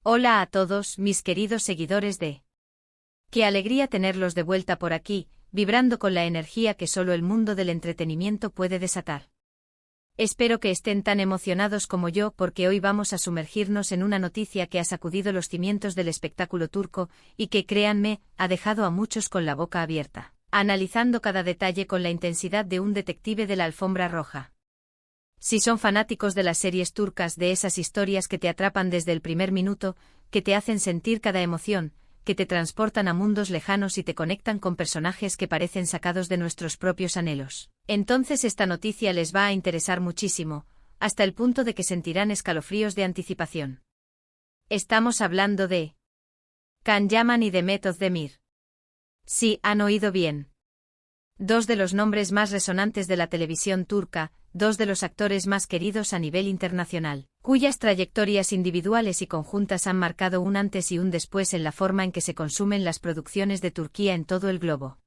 Hola a todos, mis queridos seguidores de... Qué alegría tenerlos de vuelta por aquí, vibrando con la energía que solo el mundo del entretenimiento puede desatar. Espero que estén tan emocionados como yo porque hoy vamos a sumergirnos en una noticia que ha sacudido los cimientos del espectáculo turco y que, créanme, ha dejado a muchos con la boca abierta, analizando cada detalle con la intensidad de un detective de la alfombra roja. Si son fanáticos de las series turcas, de esas historias que te atrapan desde el primer minuto, que te hacen sentir cada emoción, que te transportan a mundos lejanos y te conectan con personajes que parecen sacados de nuestros propios anhelos, entonces esta noticia les va a interesar muchísimo, hasta el punto de que sentirán escalofríos de anticipación. Estamos hablando de Can Yaman y Demet Özdemir. Sí, han oído bien. Dos de los nombres más resonantes de la televisión turca, dos de los actores más queridos a nivel internacional, cuyas trayectorias individuales y conjuntas han marcado un antes y un después en la forma en que se consumen las producciones de Turquía en todo el globo.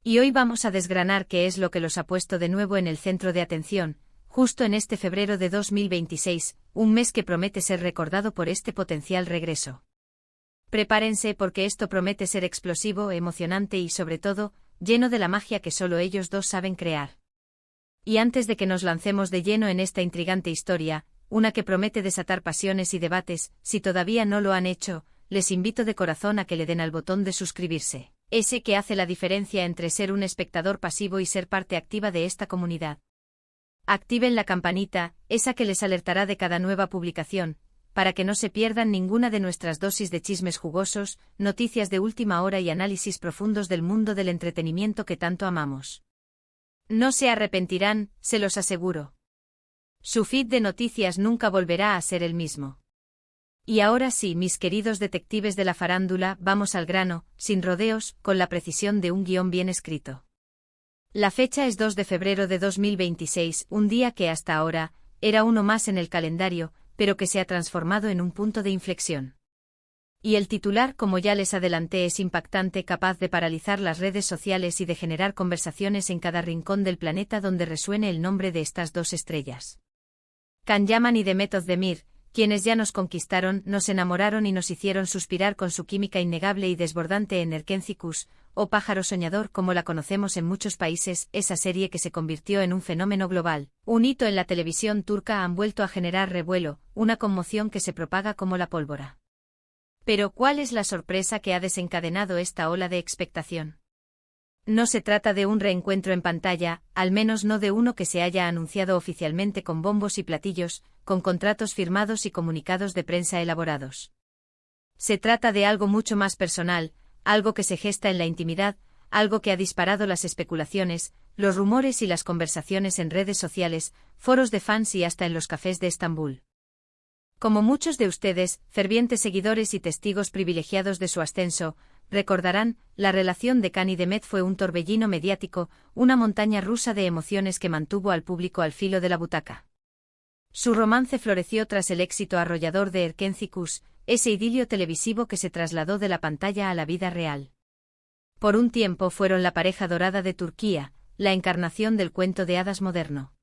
Y hoy vamos a desgranar qué es lo que los ha puesto de nuevo en el centro de atención, justo en este febrero de 2026, un mes que promete ser recordado por este potencial regreso. Prepárense porque esto promete ser explosivo, emocionante y, sobre todo, lleno de la magia que solo ellos dos saben crear. Y antes de que nos lancemos de lleno en esta intrigante historia, una que promete desatar pasiones y debates, si todavía no lo han hecho, les invito de corazón a que le den al botón de suscribirse, ese que hace la diferencia entre ser un espectador pasivo y ser parte activa de esta comunidad. Activen la campanita, esa que les alertará de cada nueva publicación, para que no se pierdan ninguna de nuestras dosis de chismes jugosos, noticias de última hora y análisis profundos del mundo del entretenimiento que tanto amamos. No se arrepentirán, se los aseguro. Su feed de noticias nunca volverá a ser el mismo. Y ahora sí, mis queridos detectives de la farándula, vamos al grano, sin rodeos, con la precisión de un guión bien escrito. La fecha es 2 de febrero de 2026, un día que hasta ahora era uno más en el calendario, pero que se ha transformado en un punto de inflexión. Y el titular, como ya les adelanté, es impactante, capaz de paralizar las redes sociales y de generar conversaciones en cada rincón del planeta donde resuene el nombre de estas dos estrellas. Can Yaman y Demet Özdemir, quienes ya nos conquistaron, nos enamoraron y nos hicieron suspirar con su química innegable y desbordante en Erkenci Kuş, o Pájaro Soñador como la conocemos en muchos países, esa serie que se convirtió en un fenómeno global, un hito en la televisión turca, han vuelto a generar revuelo, una conmoción que se propaga como la pólvora. Pero ¿cuál es la sorpresa que ha desencadenado esta ola de expectación? No se trata de un reencuentro en pantalla, al menos no de uno que se haya anunciado oficialmente con bombos y platillos, con contratos firmados y comunicados de prensa elaborados. Se trata de algo mucho más personal, algo que se gesta en la intimidad, algo que ha disparado las especulaciones, los rumores y las conversaciones en redes sociales, foros de fans y hasta en los cafés de Estambul. Como muchos de ustedes, fervientes seguidores y testigos privilegiados de su ascenso, recordarán, la relación de Can y Demet fue un torbellino mediático, una montaña rusa de emociones que mantuvo al público al filo de la butaca. Su romance floreció tras el éxito arrollador de Erkenci Kuş, ese idilio televisivo que se trasladó de la pantalla a la vida real. Por un tiempo fueron la pareja dorada de Turquía, la encarnación del cuento de hadas moderno.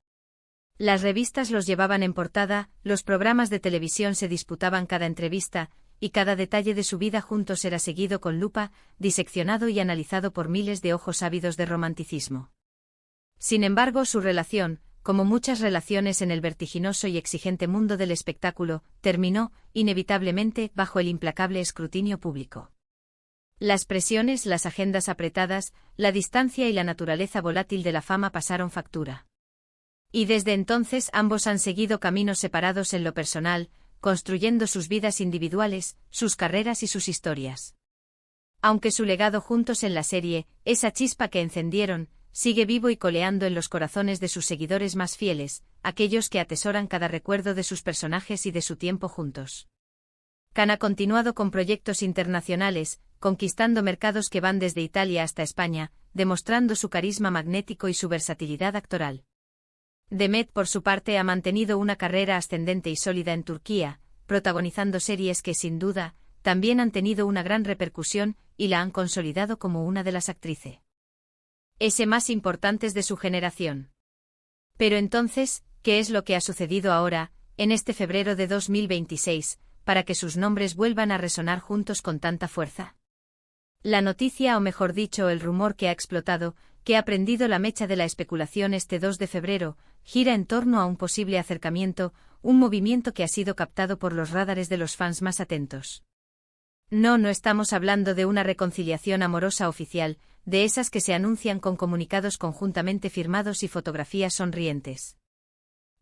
Las revistas los llevaban en portada, los programas de televisión se disputaban cada entrevista, y cada detalle de su vida juntos era seguido con lupa, diseccionado y analizado por miles de ojos ávidos de romanticismo. Sin embargo, su relación, como muchas relaciones en el vertiginoso y exigente mundo del espectáculo, terminó, inevitablemente, bajo el implacable escrutinio público. Las presiones, las agendas apretadas, la distancia y la naturaleza volátil de la fama pasaron factura. Y desde entonces ambos han seguido caminos separados en lo personal, construyendo sus vidas individuales, sus carreras y sus historias. Aunque su legado juntos en la serie, esa chispa que encendieron, sigue vivo y coleando en los corazones de sus seguidores más fieles, aquellos que atesoran cada recuerdo de sus personajes y de su tiempo juntos. Can ha continuado con proyectos internacionales, conquistando mercados que van desde Italia hasta España, demostrando su carisma magnético y su versatilidad actoral. Demet, por su parte, ha mantenido una carrera ascendente y sólida en Turquía, protagonizando series que, sin duda, también han tenido una gran repercusión y la han consolidado como una de las actrices más importantes de su generación. Pero entonces, ¿qué es lo que ha sucedido ahora, en este febrero de 2026, para que sus nombres vuelvan a resonar juntos con tanta fuerza? La noticia, o mejor dicho, el rumor que ha explotado, que ha prendido la mecha de la especulación este 2 de febrero, gira en torno a un posible acercamiento, un movimiento que ha sido captado por los radares de los fans más atentos. No estamos hablando de una reconciliación amorosa oficial, de esas que se anuncian con comunicados conjuntamente firmados y fotografías sonrientes.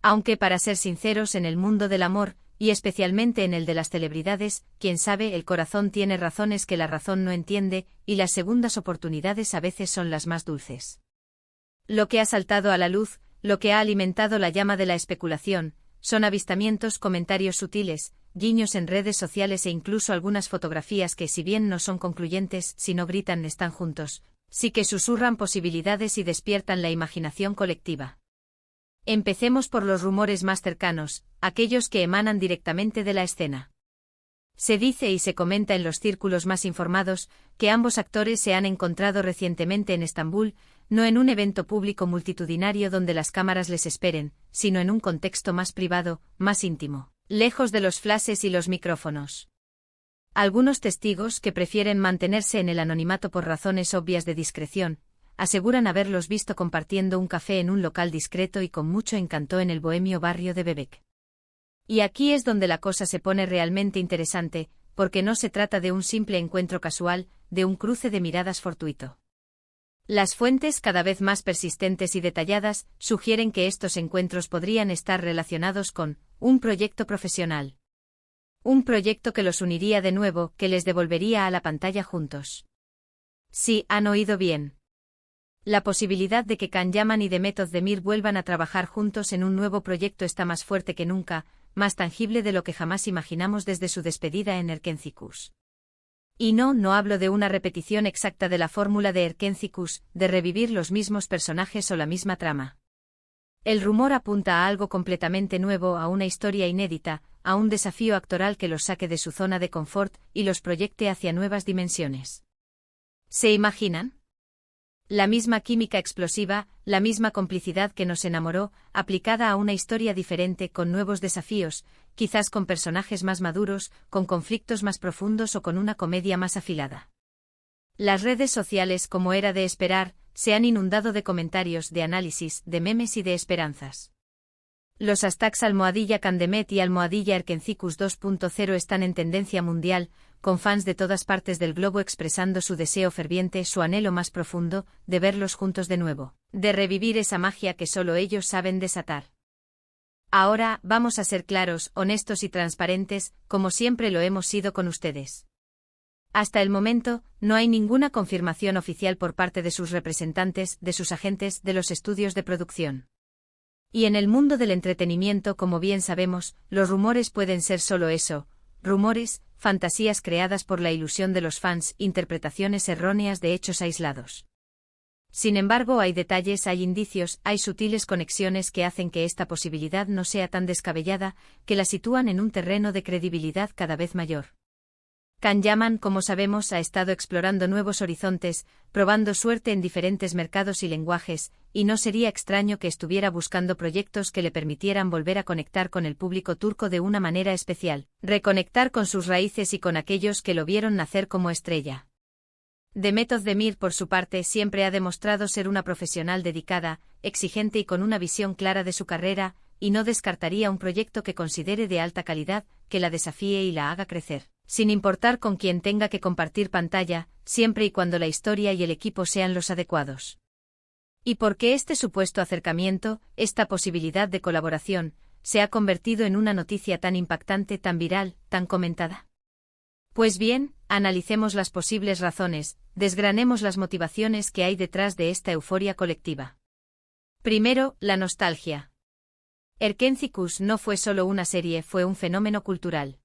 Aunque, para ser sinceros, en el mundo del amor, y especialmente en el de las celebridades, quién sabe, el corazón tiene razones que la razón no entiende, y las segundas oportunidades a veces son las más dulces. Lo que ha saltado a la luz, lo que ha alimentado la llama de la especulación, son avistamientos, comentarios sutiles, guiños en redes sociales e incluso algunas fotografías que, si bien no son concluyentes, si no gritan están juntos, sí que susurran posibilidades y despiertan la imaginación colectiva. Empecemos por los rumores más cercanos, aquellos que emanan directamente de la escena. Se dice y se comenta en los círculos más informados que ambos actores se han encontrado recientemente en Estambul, no en un evento público multitudinario donde las cámaras les esperen, sino en un contexto más privado, más íntimo, lejos de los flashes y los micrófonos. Algunos testigos, que prefieren mantenerse en el anonimato por razones obvias de discreción, aseguran haberlos visto compartiendo un café en un local discreto y con mucho encanto en el bohemio barrio de Bebek. Y aquí es donde la cosa se pone realmente interesante, porque no se trata de un simple encuentro casual, de un cruce de miradas fortuito. Las fuentes, cada vez más persistentes y detalladas, sugieren que estos encuentros podrían estar relacionados con un proyecto profesional. Un proyecto que los uniría de nuevo, que les devolvería a la pantalla juntos. Sí, han oído bien. La posibilidad de que Can Yaman y Demet Özdemir vuelvan a trabajar juntos en un nuevo proyecto está más fuerte que nunca, más tangible de lo que jamás imaginamos desde su despedida en Erkencikus. Y no hablo de una repetición exacta de la fórmula de Erkencikus, de revivir los mismos personajes o la misma trama. El rumor apunta a algo completamente nuevo, a una historia inédita, a un desafío actoral que los saque de su zona de confort y los proyecte hacia nuevas dimensiones. ¿Se imaginan? La misma química explosiva, la misma complicidad que nos enamoró, aplicada a una historia diferente, con nuevos desafíos, quizás con personajes más maduros, con conflictos más profundos o con una comedia más afilada. Las redes sociales, como era de esperar, se han inundado de comentarios, de análisis, de memes y de esperanzas. Los hashtags #Candemet y #Erkencikus 2.0 están en tendencia mundial, con fans de todas partes del globo expresando su deseo ferviente, su anhelo más profundo, de verlos juntos de nuevo, de revivir esa magia que solo ellos saben desatar. Ahora, vamos a ser claros, honestos y transparentes, como siempre lo hemos sido con ustedes. Hasta el momento, no hay ninguna confirmación oficial por parte de sus representantes, de sus agentes, de los estudios de producción. Y en el mundo del entretenimiento, como bien sabemos, los rumores pueden ser solo eso, rumores, fantasías creadas por la ilusión de los fans, interpretaciones erróneas de hechos aislados. Sin embargo, hay detalles, hay indicios, hay sutiles conexiones que hacen que esta posibilidad no sea tan descabellada, que la sitúan en un terreno de credibilidad cada vez mayor. Can Yaman, como sabemos, ha estado explorando nuevos horizontes, probando suerte en diferentes mercados y lenguajes, y no sería extraño que estuviera buscando proyectos que le permitieran volver a conectar con el público turco de una manera especial, reconectar con sus raíces y con aquellos que lo vieron nacer como estrella. Demet Özdemir, por su parte, siempre ha demostrado ser una profesional dedicada, exigente y con una visión clara de su carrera, y no descartaría un proyecto que considere de alta calidad, que la desafíe y la haga crecer, sin importar con quién tenga que compartir pantalla, siempre y cuando la historia y el equipo sean los adecuados. ¿Y por qué este supuesto acercamiento, esta posibilidad de colaboración, se ha convertido en una noticia tan impactante, tan viral, tan comentada? Pues bien, analicemos las posibles razones, desgranemos las motivaciones que hay detrás de esta euforia colectiva. Primero, la nostalgia. Erkencikus no fue solo una serie, fue un fenómeno cultural.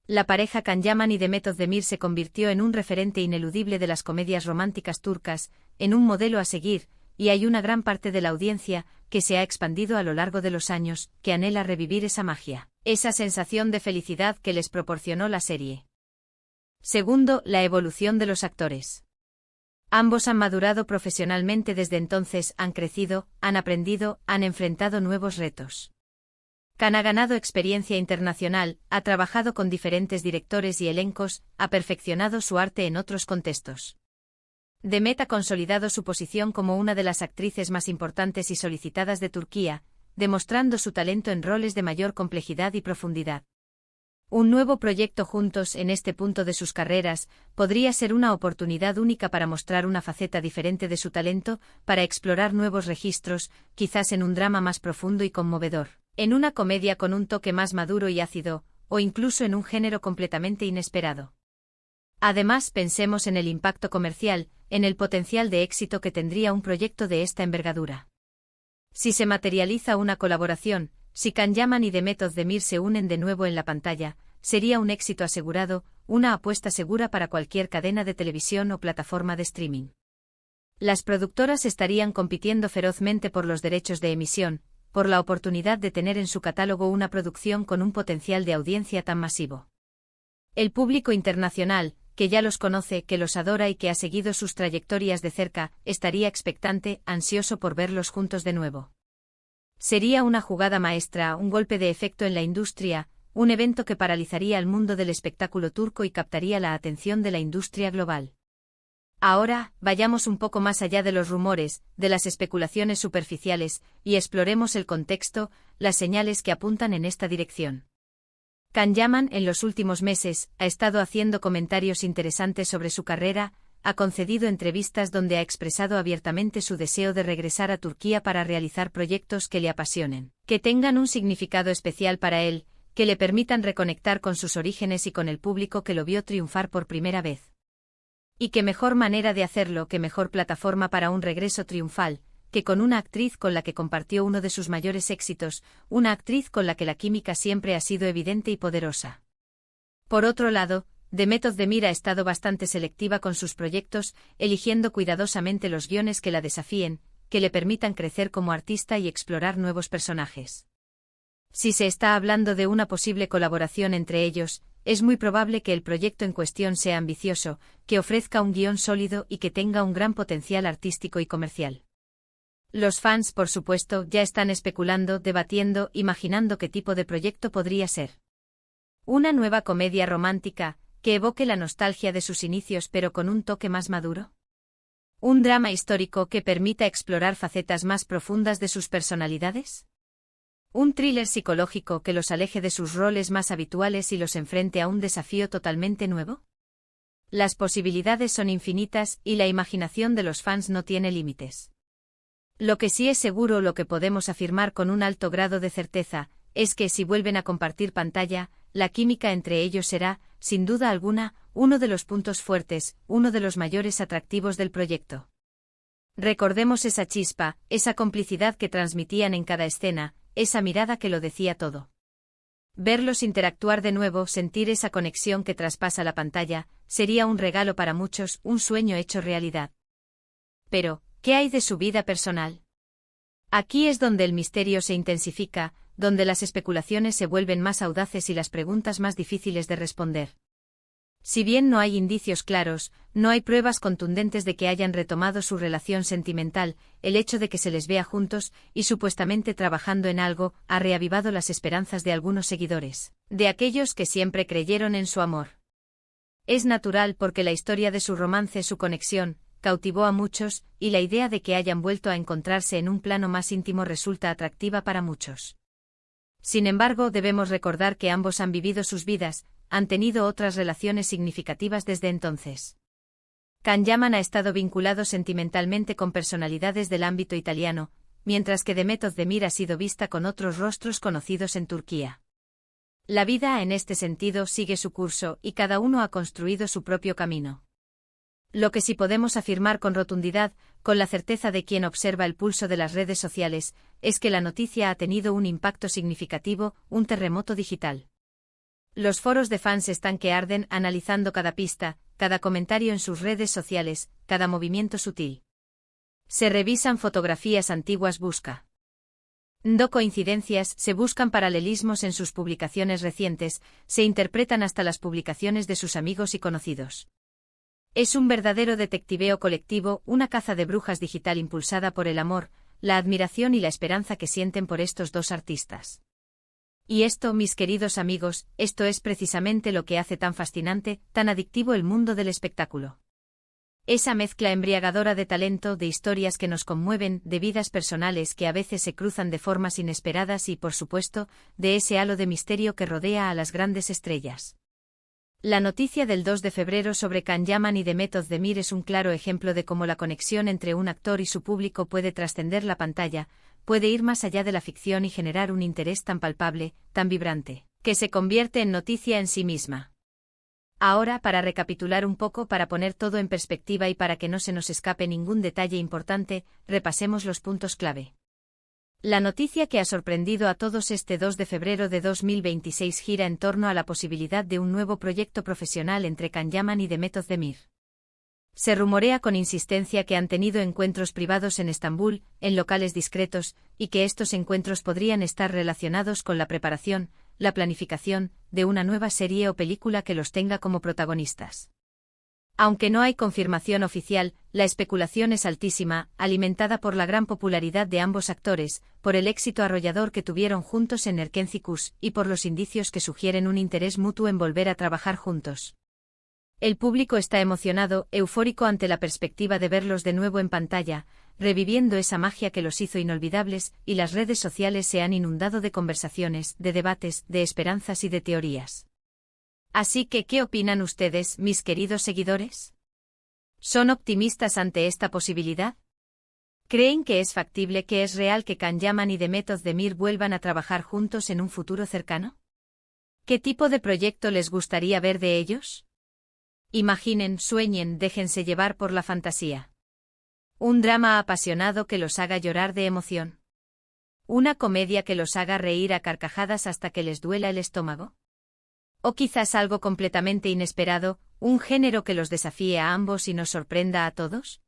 La pareja Can Yaman y Demet Özdemir se convirtió en un referente ineludible de las comedias románticas turcas, en un modelo a seguir, y hay una gran parte de la audiencia, que se ha expandido a lo largo de los años, que anhela revivir esa magia, esa sensación de felicidad que les proporcionó la serie. Segundo, la evolución de los actores. Ambos han madurado profesionalmente desde entonces, han crecido, han aprendido, han enfrentado nuevos retos. Khan ha ganado experiencia internacional, ha trabajado con diferentes directores y elencos, ha perfeccionado su arte en otros contextos. Demet ha consolidado su posición como una de las actrices más importantes y solicitadas de Turquía, demostrando su talento en roles de mayor complejidad y profundidad. Un nuevo proyecto juntos en este punto de sus carreras podría ser una oportunidad única para mostrar una faceta diferente de su talento, para explorar nuevos registros, quizás en un drama más profundo y conmovedor, en una comedia con un toque más maduro y ácido, o incluso en un género completamente inesperado. Además, pensemos en el impacto comercial, en el potencial de éxito que tendría un proyecto de esta envergadura. Si se materializa una colaboración, si Can Yaman y Demet Özdemir se unen de nuevo en la pantalla, sería un éxito asegurado, una apuesta segura para cualquier cadena de televisión o plataforma de streaming. Las productoras estarían compitiendo ferozmente por los derechos de emisión, por la oportunidad de tener en su catálogo una producción con un potencial de audiencia tan masivo. El público internacional, que ya los conoce, que los adora y que ha seguido sus trayectorias de cerca, estaría expectante, ansioso por verlos juntos de nuevo. Sería una jugada maestra, un golpe de efecto en la industria, un evento que paralizaría al mundo del espectáculo turco y captaría la atención de la industria global. Ahora, vayamos un poco más allá de los rumores, de las especulaciones superficiales, y exploremos el contexto, las señales que apuntan en esta dirección. Can Yaman, en los últimos meses, ha estado haciendo comentarios interesantes sobre su carrera, ha concedido entrevistas donde ha expresado abiertamente su deseo de regresar a Turquía para realizar proyectos que le apasionen, que tengan un significado especial para él, que le permitan reconectar con sus orígenes y con el público que lo vio triunfar por primera vez. Y qué mejor manera de hacerlo, qué mejor plataforma para un regreso triunfal, que con una actriz con la que compartió uno de sus mayores éxitos, una actriz con la que la química siempre ha sido evidente y poderosa. Por otro lado, Demet Özdemir ha estado bastante selectiva con sus proyectos, eligiendo cuidadosamente los guiones que la desafíen, que le permitan crecer como artista y explorar nuevos personajes. Si se está hablando de una posible colaboración entre ellos, es muy probable que el proyecto en cuestión sea ambicioso, que ofrezca un guión sólido y que tenga un gran potencial artístico y comercial. Los fans, por supuesto, ya están especulando, debatiendo, imaginando qué tipo de proyecto podría ser. Una nueva comedia romántica, que evoque la nostalgia de sus inicios pero con un toque más maduro. Un drama histórico que permita explorar facetas más profundas de sus personalidades. Un thriller psicológico que los aleje de sus roles más habituales y los enfrente a un desafío totalmente nuevo. Las posibilidades son infinitas y la imaginación de los fans no tiene límites. Lo que sí es seguro, lo que podemos afirmar con un alto grado de certeza, es que si vuelven a compartir pantalla, la química entre ellos será, sin duda alguna, uno de los puntos fuertes, uno de los mayores atractivos del proyecto. Recordemos esa chispa, esa complicidad que transmitían en cada escena, esa mirada que lo decía todo. Verlos interactuar de nuevo, sentir esa conexión que traspasa la pantalla, sería un regalo para muchos, un sueño hecho realidad. Pero, ¿qué hay de su vida personal? Aquí es donde el misterio se intensifica, donde las especulaciones se vuelven más audaces y las preguntas más difíciles de responder. Si bien no hay indicios claros, no hay pruebas contundentes de que hayan retomado su relación sentimental, el hecho de que se les vea juntos y supuestamente trabajando en algo ha reavivado las esperanzas de algunos seguidores, de aquellos que siempre creyeron en su amor. Es natural porque la historia de su romance, su conexión, cautivó a muchos, y la idea de que hayan vuelto a encontrarse en un plano más íntimo resulta atractiva para muchos. Sin embargo, debemos recordar que ambos han vivido sus vidas, han tenido otras relaciones significativas desde entonces. Can Yaman ha estado vinculado sentimentalmente con personalidades del ámbito italiano, mientras que Demet Özdemir ha sido vista con otros rostros conocidos en Turquía. La vida en este sentido sigue su curso y cada uno ha construido su propio camino. Lo que sí podemos afirmar con rotundidad, con la certeza de quien observa el pulso de las redes sociales, es que la noticia ha tenido un impacto significativo, un terremoto digital. Los foros de fans están que arden analizando cada pista, cada comentario en sus redes sociales, cada movimiento sutil. Se revisan fotografías antiguas, no coincidencias, se buscan paralelismos en sus publicaciones recientes, se interpretan hasta las publicaciones de sus amigos y conocidos. Es un verdadero detectiveo colectivo, una caza de brujas digital impulsada por el amor, la admiración y la esperanza que sienten por estos dos artistas. Y esto, mis queridos amigos, esto es precisamente lo que hace tan fascinante, tan adictivo el mundo del espectáculo. Esa mezcla embriagadora de talento, de historias que nos conmueven, de vidas personales que a veces se cruzan de formas inesperadas y, por supuesto, de ese halo de misterio que rodea a las grandes estrellas. La noticia del 2 de febrero sobre Can Yaman y Demet Özdemir es un claro ejemplo de cómo la conexión entre un actor y su público puede trascender la pantalla, puede ir más allá de la ficción y generar un interés tan palpable, tan vibrante, que se convierte en noticia en sí misma. Ahora, para recapitular un poco, para poner todo en perspectiva y para que no se nos escape ningún detalle importante, repasemos los puntos clave. La noticia que ha sorprendido a todos este 2 de febrero de 2026 gira en torno a la posibilidad de un nuevo proyecto profesional entre Can Yaman y Demet Özdemir. Se rumorea con insistencia que han tenido encuentros privados en Estambul, en locales discretos, y que estos encuentros podrían estar relacionados con la preparación, la planificación, de una nueva serie o película que los tenga como protagonistas. Aunque no hay confirmación oficial, la especulación es altísima, alimentada por la gran popularidad de ambos actores, por el éxito arrollador que tuvieron juntos en Erkenci Kuş, y por los indicios que sugieren un interés mutuo en volver a trabajar juntos. El público está emocionado, eufórico ante la perspectiva de verlos de nuevo en pantalla, reviviendo esa magia que los hizo inolvidables, y las redes sociales se han inundado de conversaciones, de debates, de esperanzas y de teorías. Así que, ¿qué opinan ustedes, mis queridos seguidores? ¿Son optimistas ante esta posibilidad? ¿Creen que es factible, que es real que Can Yaman y Demet Özdemir vuelvan a trabajar juntos en un futuro cercano? ¿Qué tipo de proyecto les gustaría ver de ellos? Imaginen, sueñen, déjense llevar por la fantasía. Un drama apasionado que los haga llorar de emoción. Una comedia que los haga reír a carcajadas hasta que les duela el estómago. O quizás algo completamente inesperado, un género que los desafíe a ambos y nos sorprenda a todos.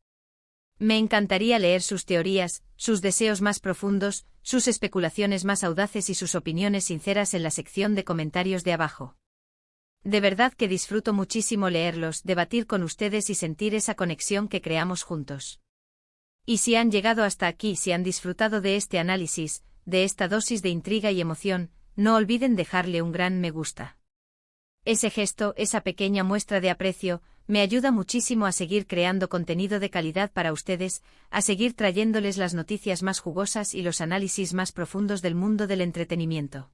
Me encantaría leer sus teorías, sus deseos más profundos, sus especulaciones más audaces y sus opiniones sinceras en la sección de comentarios de abajo. De verdad que disfruto muchísimo leerlos, debatir con ustedes y sentir esa conexión que creamos juntos. Y si han llegado hasta aquí, si han disfrutado de este análisis, de esta dosis de intriga y emoción, no olviden dejarle un gran me gusta. Ese gesto, esa pequeña muestra de aprecio, me ayuda muchísimo a seguir creando contenido de calidad para ustedes, a seguir trayéndoles las noticias más jugosas y los análisis más profundos del mundo del entretenimiento.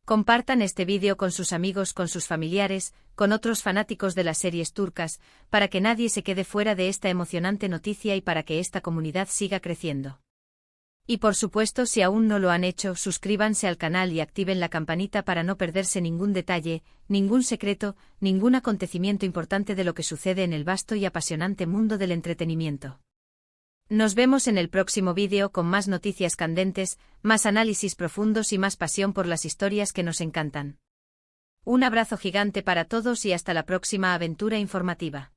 Compartan este vídeo con sus amigos, con sus familiares, con otros fanáticos de las series turcas, para que nadie se quede fuera de esta emocionante noticia y para que esta comunidad siga creciendo. Y por supuesto, si aún no lo han hecho, suscríbanse al canal y activen la campanita para no perderse ningún detalle, ningún secreto, ningún acontecimiento importante de lo que sucede en el vasto y apasionante mundo del entretenimiento. Nos vemos en el próximo vídeo con más noticias candentes, más análisis profundos y más pasión por las historias que nos encantan. Un abrazo gigante para todos y hasta la próxima aventura informativa.